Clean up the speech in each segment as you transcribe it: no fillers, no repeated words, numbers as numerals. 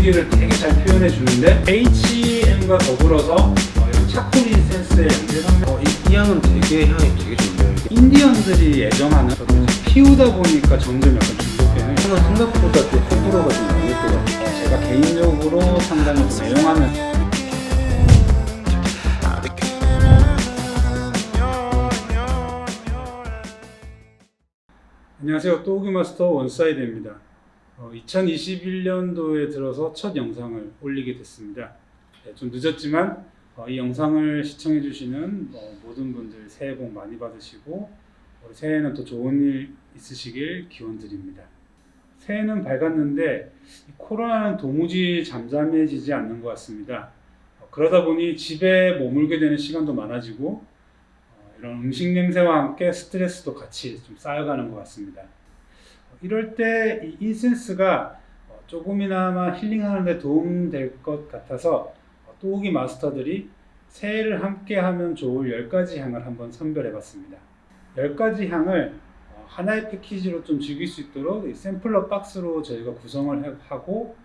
분위기를 되게 잘 표현해 주는데 HM과 더불어서 이런 차콜 인센스의 연계 성능 이 향은 되게 향이 되게 좋네요. 인디언들이 애정하는 피우다 보니까 점점 약간 중독되는 향은 생각보다 좀 호불호가 좀 나뉠 것 같아요. 제가 개인적으로 상당히 좀 애용하는 안녕하세요. 또우기 마스터 원사이드입니다. 2021년도에 들어서 첫 영상을 올리게 됐습니다. 좀 늦었지만 이 영상을 시청해주시는 모든 분들 새해 복 많이 받으시고 새해에는 또 좋은 일 있으시길 기원드립니다. 새해는 밝았는데 코로나는 도무지 잠잠해지지 않는 것 같습니다. 그러다 보니 집에 머물게 되는 시간도 많아지고 이런 음식 냄새와 함께 스트레스도 같이 좀 쌓여가는 것 같습니다. 이럴 때 이 인센스가 조금이나마 힐링하는 데 도움될 것 같아서 또우기 마스터들이 새해를 함께 하면 좋을 10가지 향을 한번 선별해 봤습니다. 10가지 향을 하나의 패키지로 좀 즐길 수 있도록 샘플러 박스로 저희가 구성을 하고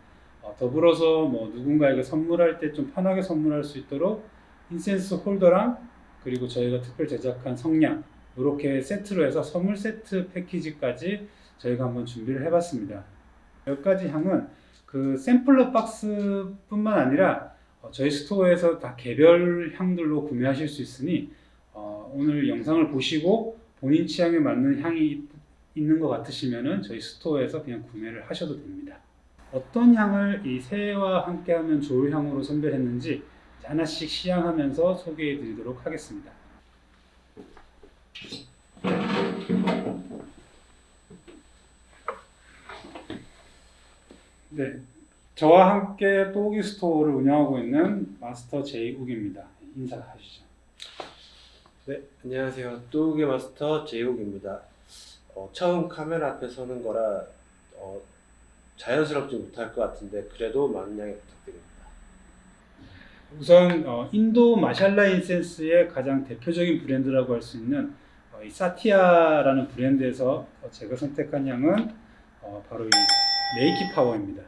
더불어서 누군가에게 선물할 때 좀 편하게 선물할 수 있도록 인센스 홀더랑 그리고 저희가 특별 제작한 성냥 이렇게 세트로 해서 선물 세트 패키지까지 저희가 한번 준비를 해봤습니다. 10가지 향은 그 샘플러 박스뿐만 아니라 저희 스토어에서 다 개별 향들로 구매하실 수 있으니 오늘 영상을 보시고 본인 취향에 맞는 향이 있는 것 같으시면은 저희 스토어에서 그냥 구매를 하셔도 됩니다. 어떤 향을 이 새해와 함께하면 좋을 향으로 선별했는지 하나씩 시향하면서 소개해 드리도록 하겠습니다. 네, 저와 함께 또우기 스토어를 운영하고 있는 마스터 제이욱입니다. 인사하시죠. 네, 안녕하세요. 또우기 마스터 제이욱입니다. 처음 카메라 앞에 서는 거라 자연스럽지 못할 것 같은데 그래도 많은 양해 부탁드립니다. 우선 인도 마샬라 인센스의 가장 대표적인 브랜드라고 할 수 있는 이 사티아라는 브랜드에서 제가 선택한 향은 바로 이 레이키 파워입니다.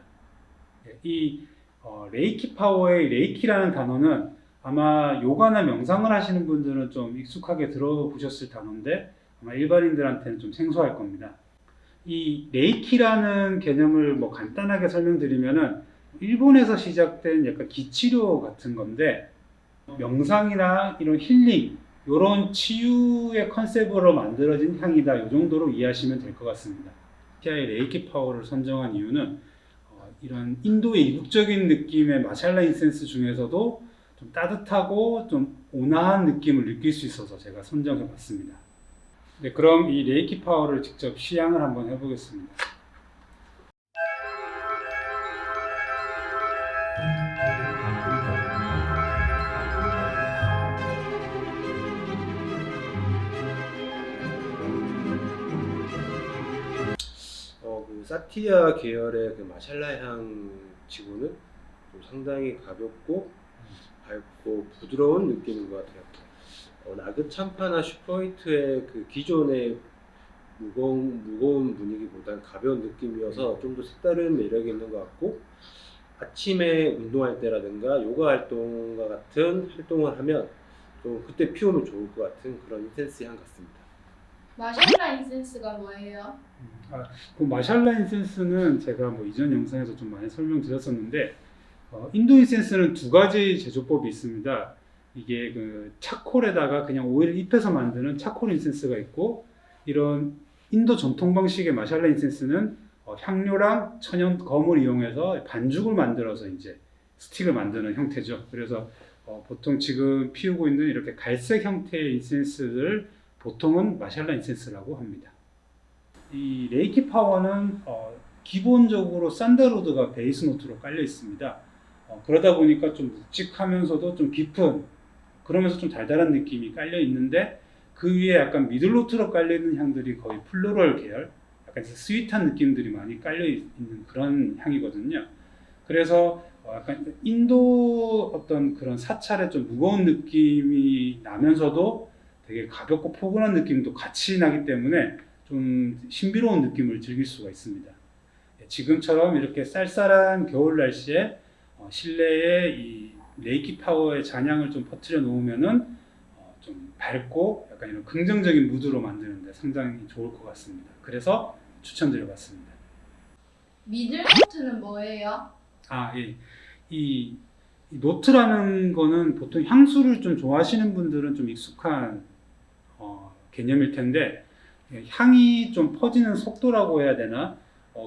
이 레이키 파워의 레이키라는 단어는 아마 요가나 명상을 하시는 분들은 좀 익숙하게 들어보셨을 단어인데 아마 일반인들한테는 좀 생소할 겁니다. 이 레이키라는 개념을 간단하게 설명드리면은 일본에서 시작된 약간 기치료 같은 건데 명상이나 이런 힐링 이런 치유의 컨셉으로 만들어진 향이다 이 정도로 이해하시면 될 것 같습니다. 티아의 레이키 파워를 선정한 이유는 이런 인도의 이국적인 느낌의 마샬라 인센스 중에서도 좀 따뜻하고 좀 온화한 느낌을 느낄 수 있어서 제가 선정해 봤습니다. 네, 그럼 이 레이키 파워를 직접 시향을 한번 해보겠습니다. 그 사티아 계열의 그 마샬라 향 치고는 좀 상당히 가볍고 밝고 부드러운 느낌인 것 같아요. 나그 참파나 슈퍼히트의 그 기존의 무거운 분위기보다는 가벼운 느낌이어서 좀 더 색다른 매력이 있는 것 같고 아침에 운동할 때라든가 요가 활동과 같은 활동을 하면 좀 그때 피우면 좋을 것 같은 그런 인센스 향 같습니다. 마샬라 인센스가 뭐예요? 그 마샬라 인센스는 제가 이전 영상에서 좀 많이 설명드렸었는데 인도 인센스는 두 가지 제조법이 있습니다. 이게 그 차콜에다가 그냥 오일을 입혀서 만드는 차콜 인센스가 있고 이런 인도 전통 방식의 마샬라 인센스는 향료랑 천연 검을 이용해서 반죽을 만들어서 이제 스틱을 만드는 형태죠. 그래서 보통 지금 피우고 있는 이렇게 갈색 형태의 인센스를 보통은 마샬라 인센스라고 합니다. 이 레이키 파워는 기본적으로 산달우드가 베이스 노트로 깔려 있습니다. 그러다 보니까 좀 묵직하면서도 좀 깊은 그러면서 좀 달달한 느낌이 깔려 있는데 그 위에 약간 미들 노트로 깔려 있는 향들이 거의 플로럴 계열 약간 스윗한 느낌들이 많이 깔려 있는 그런 향이거든요. 그래서 약간 인도 어떤 그런 사찰의 좀 무거운 느낌이 나면서도 되게 가볍고 포근한 느낌도 같이 나기 때문에 좀 신비로운 느낌을 즐길 수가 있습니다. 지금처럼 이렇게 쌀쌀한 겨울 날씨에 실내에 이 레이키 파워의 잔향을 좀 퍼뜨려 놓으면은 좀 밝고 약간 이런 긍정적인 무드로 만드는데 상당히 좋을 것 같습니다. 그래서 추천드려봤습니다. 미들노트는 뭐예요? 예. 이 노트라는 거는 보통 향수를 좀 좋아하시는 분들은 좀 익숙한 개념일 텐데, 향이 좀 퍼지는 속도라고 해야 되나?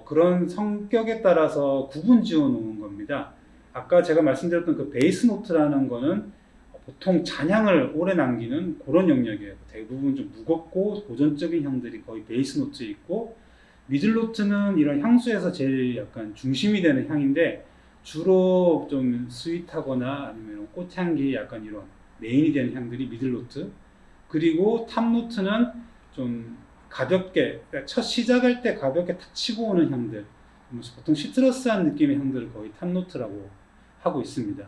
그런 성격에 따라서 구분 지어 놓은 겁니다. 아까 제가 말씀드렸던 그 베이스 노트라는 거는 보통 잔향을 오래 남기는 그런 영역이에요. 대부분 좀 무겁고 고전적인 향들이 거의 베이스 노트에 있고, 미들 노트는 이런 향수에서 제일 약간 중심이 되는 향인데, 주로 좀 스윗하거나 아니면 꽃향기 약간 이런 메인이 되는 향들이 미들 노트. 그리고 탑 노트는 좀 가볍게, 그러니까 첫 시작할 때 가볍게 탁 치고 오는 향들, 보통 시트러스한 느낌의 향들을 거의 탑 노트라고 하고 있습니다.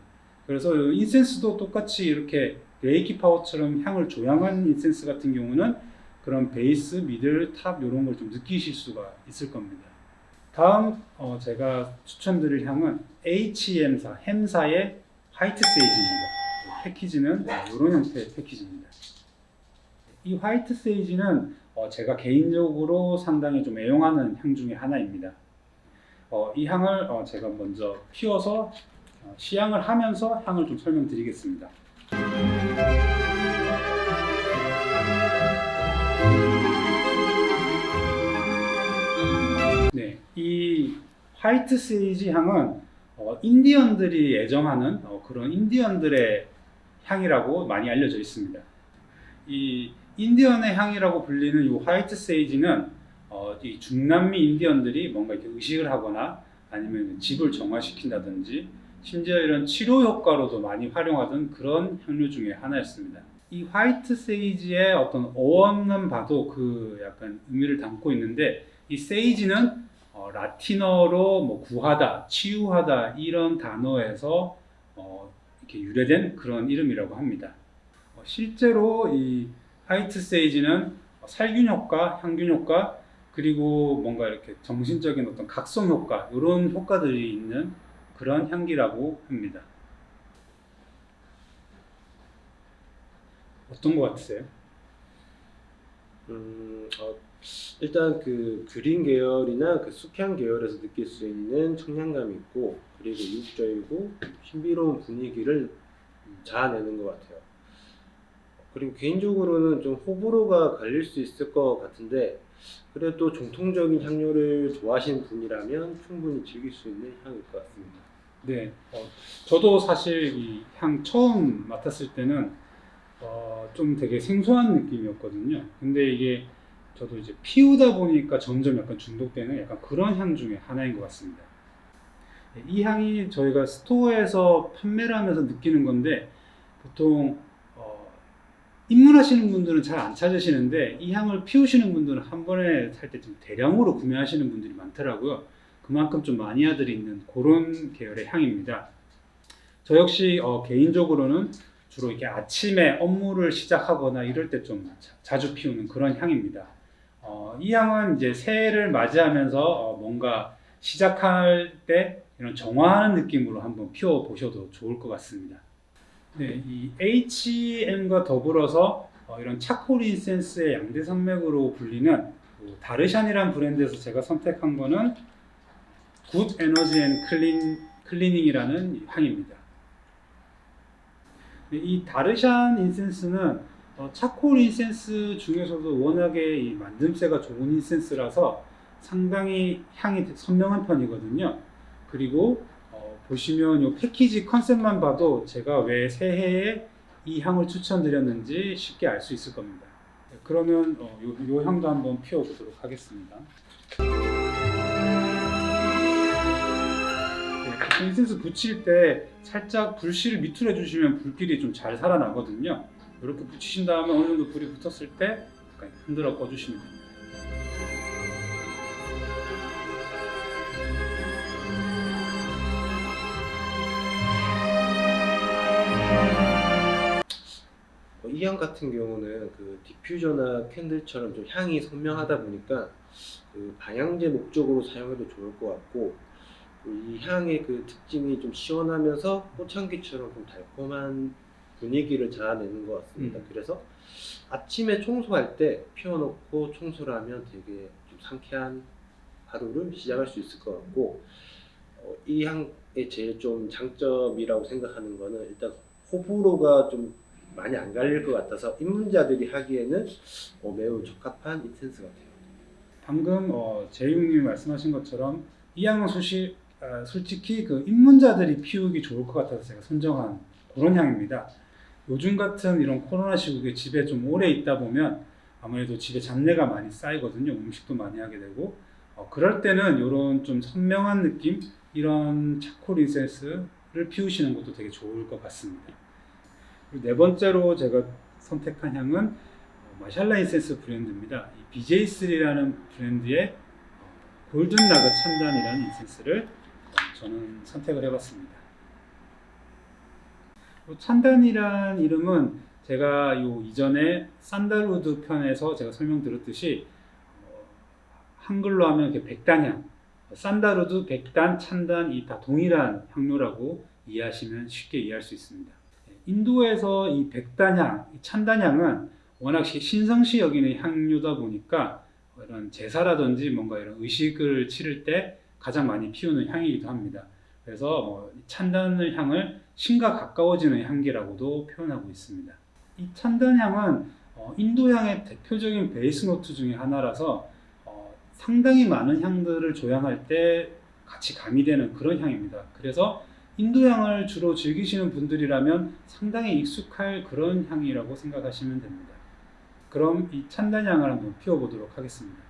그래서 인센스도 똑같이 이렇게 레이키 파워처럼 향을 조향한 인센스 같은 경우는 그런 베이스, 미들, 탑 이런 걸 좀 느끼실 수가 있을 겁니다. 다음 제가 추천드릴 향은 HM사의 화이트 세이지입니다. 패키지는 이런 형태의 패키지입니다. 이 화이트 세이지는 제가 개인적으로 상당히 좀 애용하는 향 중에 하나입니다. 이 향을 제가 먼저 피워서 시향을 하면서 향을 좀 설명드리겠습니다. 네, 이 화이트 세이지 향은 인디언들이 애정하는 그런 인디언들의 향이라고 많이 알려져 있습니다. 이 인디언의 향이라고 불리는 이 화이트 세이지는 이 중남미 인디언들이 뭔가 이렇게 의식을 하거나 아니면 집을 정화시킨다든지 심지어 이런 치료 효과로도 많이 활용하던 그런 향료 중에 하나였습니다. 이 화이트 세이지의 어떤 어원만 봐도 그 약간 의미를 담고 있는데, 이 세이지는 라틴어로 뭐 구하다, 치유하다 이런 단어에서 이렇게 유래된 그런 이름이라고 합니다. 실제로 이 화이트 세이지는 살균 효과, 향균 효과, 그리고 뭔가 이렇게 정신적인 어떤 각성 효과 이런 효과들이 있는 그런 향기라고 합니다. 어떤 것 같으세요? 일단 그 그린 계열이나 그 숲향 계열에서 느낄 수 있는 청량감이 있고, 그리고 이국적이고 신비로운 분위기를 자아내는 것 같아요. 그리고 개인적으로는 좀 호불호가 갈릴 수 있을 것 같은데, 그래도 정통적인 향료를 좋아하시는 분이라면 충분히 즐길 수 있는 향일 것 같습니다. 네, 저도 사실 이 향 처음 맡았을 때는 좀 되게 생소한 느낌이었거든요. 근데 이게 저도 이제 피우다 보니까 점점 약간 중독되는 약간 그런 향 중에 하나인 것 같습니다. 이 향이 저희가 스토어에서 판매를 하면서 느끼는 건데, 보통 입문하시는 분들은 잘 안 찾으시는데 이 향을 피우시는 분들은 한 번에 살 때 좀 대량으로 구매하시는 분들이 많더라고요. 그만큼 좀 마니아들이 있는 그런 계열의 향입니다. 저 역시 개인적으로는 주로 이렇게 아침에 업무를 시작하거나 이럴 때 좀 자주 피우는 그런 향입니다. 이 향은 이제 새해를 맞이하면서 뭔가 시작할 때 이런 정화하는 느낌으로 한번 피워 보셔도 좋을 것 같습니다. 네, 이 HM과 더불어서 이런 차콜 인센스의 양대 산맥으로 불리는 다르샨이라는 브랜드에서 제가 선택한 거는 굿 에너지 앤 클리닝이라는 향입니다. 이 다르샨 인센스는 차콜 인센스 중에서도 워낙에 이 만듦새가 좋은 인센스라서 상당히 향이 선명한 편이거든요. 그리고 보시면 이 패키지 컨셉만 봐도 제가 왜 새해에 이 향을 추천드렸는지 쉽게 알 수 있을 겁니다. 그러면 요 향도 한번 피워보도록 하겠습니다. 네, 인센스 붙일 때 살짝 불씨를 밑으로 해주시면 불길이 좀 잘 살아나거든요. 이렇게 붙이신 다음에 어느 정도 불이 붙었을 때 약간 흔들어 꺼주시면 됩니다. 이 향 같은 경우는 그 디퓨저나 캔들처럼 좀 향이 선명하다 보니까 그 방향제 목적으로 사용해도 좋을 것 같고, 이 향의 그 특징이 좀 시원하면서 꽃향기처럼 좀 달콤한 분위기를 자아내는 것 같습니다. 그래서 아침에 청소할 때 피워놓고 청소를 하면 되게 좀 상쾌한 하루를 시작할 수 있을 것 같고, 이 향의 제일 좀 장점이라고 생각하는 거는 일단 호불호가 좀 많이 안 갈릴 것 같아서 입문자들이 하기에는 매우 적합한 인센스 같아요. 방금 제이님이 말씀하신 것처럼 이 향은 솔직히 그 입문자들이 피우기 좋을 것 같아서 제가 선정한 그런 향입니다. 요즘 같은 이런 코로나 시국에 집에 좀 오래 있다 보면 아무래도 집에 잡내가 많이 쌓이거든요. 음식도 많이 하게 되고 그럴 때는 이런 좀 선명한 느낌, 이런 차콜 인센스를 피우시는 것도 되게 좋을 것 같습니다. 그리고 네 번째로 제가 선택한 향은 마샬라 인센스 브랜드입니다. 이 BJ3라는 브랜드의 골든 라그 찬단이라는 인센스를 저는 선택을 해봤습니다. 찬단이란 이름은 제가 요 이전에 산달우드 편에서 제가 설명드렸듯이 한글로 하면 백단향, 산달우드, 백단, 찬단 이 다 동일한 향료라고 이해하시면 쉽게 이해할 수 있습니다. 인도에서 이 백단향, 이 찬단향은 워낙 신성시 여기는 향료다 보니까 이런 제사라든지 뭔가 이런 의식을 치를 때 가장 많이 피우는 향이기도 합니다. 그래서 찬단의 향을 신과 가까워지는 향기라고도 표현하고 있습니다. 이 찬단향은 인도향의 대표적인 베이스 노트 중에 하나라서 상당히 많은 향들을 조향할 때 같이 가미되는 그런 향입니다. 그래서 인도향을 주로 즐기시는 분들이라면 상당히 익숙할 그런 향이라고 생각하시면 됩니다. 그럼 이 찬단향을 한번 피워보도록 하겠습니다.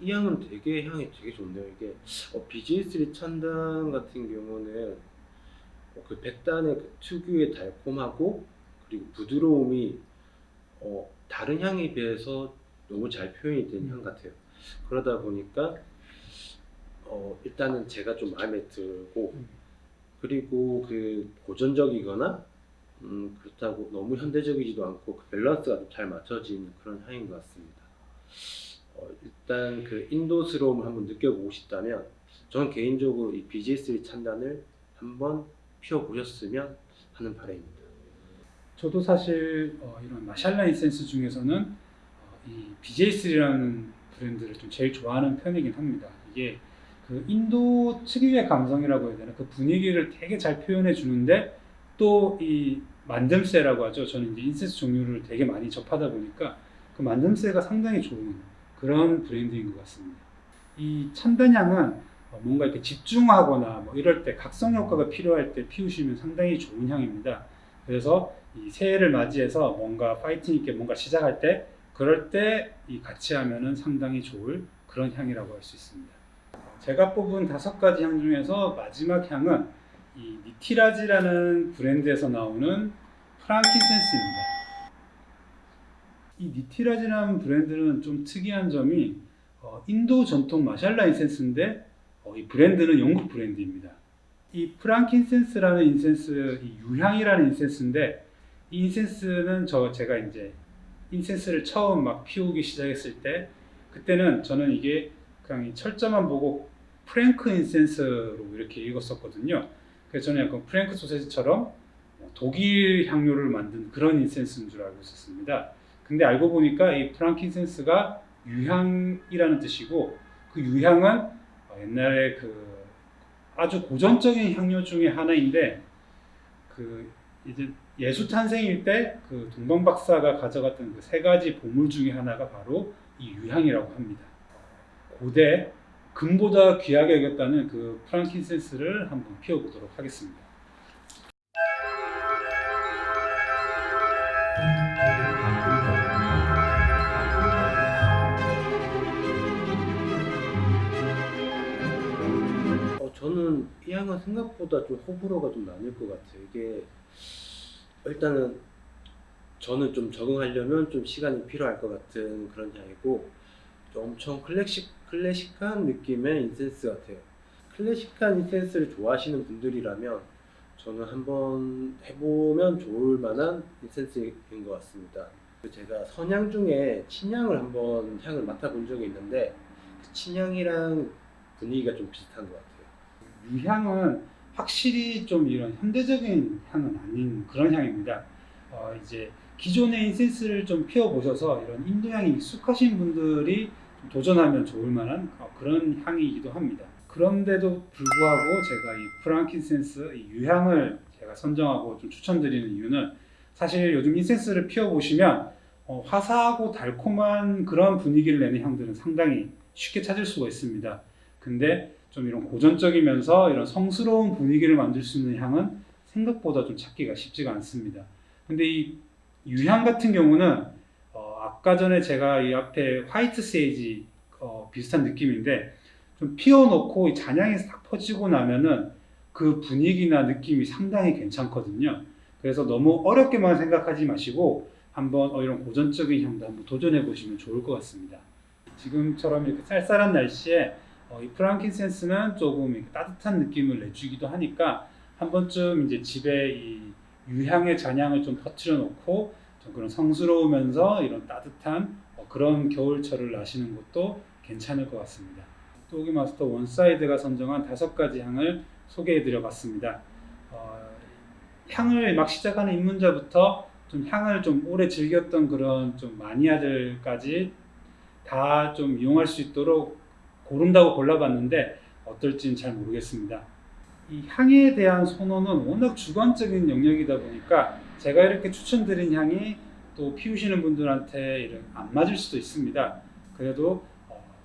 이 향은 향이 되게 좋네요. 이게 BJ3 찬단 같은 경우는 그 백단의 그 특유의 달콤하고 그리고 부드러움이 다른 향에 비해서 너무 잘 표현이 된 향 같아요. 그러다 보니까 일단은 제가 좀 마음에 들고, 그리고 그 고전적이거나 그렇다고 너무 현대적이지도 않고 그 밸런스가 좀 잘 맞춰진 그런 향인 것 같습니다. 일단 그 인도스러움을 한번 느껴보고 싶다면 저는 개인적으로 이 BJ3 찬단을 한번 피워보셨으면 하는 바람입니다. 저도 사실 이런 마샬라 인센스 중에서는 이 BJ3라는 브랜드를 좀 제일 좋아하는 편이긴 합니다. 이게 그 인도 특유의 감성이라고 해야 되나, 그 분위기를 되게 잘 표현해 주는데 또 이 만듦새라고 하죠. 저는 이제 인센스 종류를 되게 많이 접하다 보니까 그 만듦새가 상당히 좋은 그런 브랜드인 것 같습니다. 이 찬단향은 뭔가 이렇게 집중하거나 뭐 이럴 때 각성 효과가 필요할 때 피우시면 상당히 좋은 향입니다. 그래서 이 새해를 맞이해서 뭔가 파이팅 있게 뭔가 시작할 때 그럴 때 이 같이 하면은 상당히 좋을 그런 향이라고 할 수 있습니다. 제가 뽑은 5가지 향 중에서 마지막 향은 이 니티라지라는 브랜드에서 나오는 프랑킨센스입니다. 이 니티라지라는 브랜드는 좀 특이한 점이 인도 전통 마샬라 인센스인데 이 브랜드는 영국 브랜드입니다. 이 프랑킨센스라는 인센스, 이 유향이라는 인센스인데 이 인센스는 제가 이제 인센스를 처음 막 피우기 시작했을 때 그때는 저는 이게 그냥 이 철자만 보고 프랭크 인센스로 이렇게 읽었었거든요. 그래서 저는 약간 프랭크 소세지처럼 독일 향료를 만든 그런 인센스인 줄 알고 있었습니다. 근데 알고 보니까 이 프랑킨센스가 유향이라는 뜻이고 그 유향은 옛날에 그 아주 고전적인 향료 중에 하나인데 그 이제 예수 탄생일 때 그 동방 박사가 가져갔던 그 3가지 보물 중에 하나가 바로 이 유향이라고 합니다. 고대 금보다 귀하게 여겼다는 그 프랑킨센스를 한번 피워보도록 하겠습니다. 저는 이 향은 생각보다 좀 호불호가 좀 나뉠 것 같아요. 이게 일단은 저는 좀 적응하려면 좀 시간이 필요할 것 같은 그런 향이고 좀 엄청 클래식한 느낌의 인센스 같아요. 클래식한 인센스를 좋아하시는 분들이라면 저는 한번 해보면 좋을 만한 인센스인 것 같습니다. 제가 선향 중에 친향을 한번 향을 맡아본 적이 있는데 그 친향이랑 분위기가 좀 비슷한 것 같아요. 유향은 확실히 좀 이런 현대적인 향은 아닌 그런 향입니다. 이제 기존의 인센스를 좀 피워보셔서 이런 인도향이 익숙하신 분들이 좀 도전하면 좋을 만한 그런 향이기도 합니다. 그런데도 불구하고 제가 이 프랑킨센스 이 유향을 제가 선정하고 좀 추천드리는 이유는 사실 요즘 인센스를 피워보시면 화사하고 달콤한 그런 분위기를 내는 향들은 상당히 쉽게 찾을 수가 있습니다. 근데 좀 이런 고전적이면서 이런 성스러운 분위기를 만들 수 있는 향은 생각보다 좀 찾기가 쉽지가 않습니다. 근데 이 유향 같은 경우는 아까 전에 제가 이 앞에 화이트 세이지 비슷한 느낌인데 좀 피워놓고 이 잔향이 싹 퍼지고 나면은 그 분위기나 느낌이 상당히 괜찮거든요. 그래서 너무 어렵게만 생각하지 마시고 한번 이런 고전적인 향도 한번 도전해 보시면 좋을 것 같습니다. 지금처럼 이렇게 쌀쌀한 날씨에 이 프랑킨센스는 조금 이렇게 따뜻한 느낌을 내주기도 하니까 한 번쯤 이제 집에 이 유향의 잔향을 좀 퍼뜨려 놓고 좀 그런 성스러우면서 이런 따뜻한 그런 겨울철을 나시는 것도 괜찮을 것 같습니다. 또기 마스터 원사이드가 선정한 5가지 향을 소개해 드려 봤습니다. 향을 막 시작하는 입문자부터 좀 향을 좀 오래 즐겼던 그런 좀 마니아들까지 다 좀 이용할 수 있도록 고른다고 골라봤는데 어떨지는 잘 모르겠습니다. 이 향에 대한 선호는 워낙 주관적인 영역이다 보니까 제가 이렇게 추천드린 향이 또 피우시는 분들한테 안 맞을 수도 있습니다. 그래도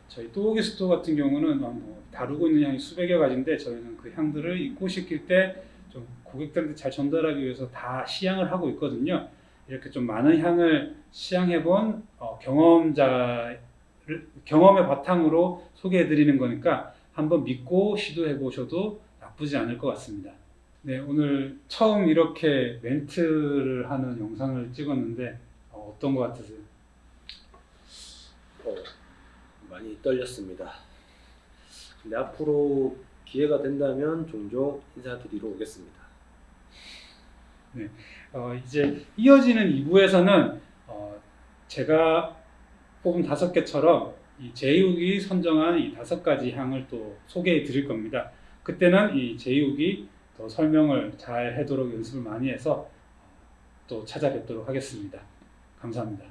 저희 또오기 스토어 같은 경우는 뭐 다루고 있는 향이 수백여 가지인데 저희는 그 향들을 입고 시킬 때 좀 고객들한테 잘 전달하기 위해서 다 시향을 하고 있거든요. 이렇게 좀 많은 향을 시향해본 경험의 바탕으로 소개해드리는 거니까 한번 믿고 시도해보셔도 나쁘지 않을 것 같습니다. 네, 오늘 처음 이렇게 멘트를 하는 영상을 찍었는데 어떤 것 같으세요? 많이 떨렸습니다. 근데 앞으로 기회가 된다면 종종 인사드리러 오겠습니다. 네, 이제 이어지는 2부에서는 제가 뽑은 5개처럼 이 제이욱이 선정한 이 5가지 향을 또 소개해 드릴 겁니다. 그때는 이 제이욱이 더 설명을 잘 하도록 연습을 많이 해서 또 찾아뵙도록 하겠습니다. 감사합니다.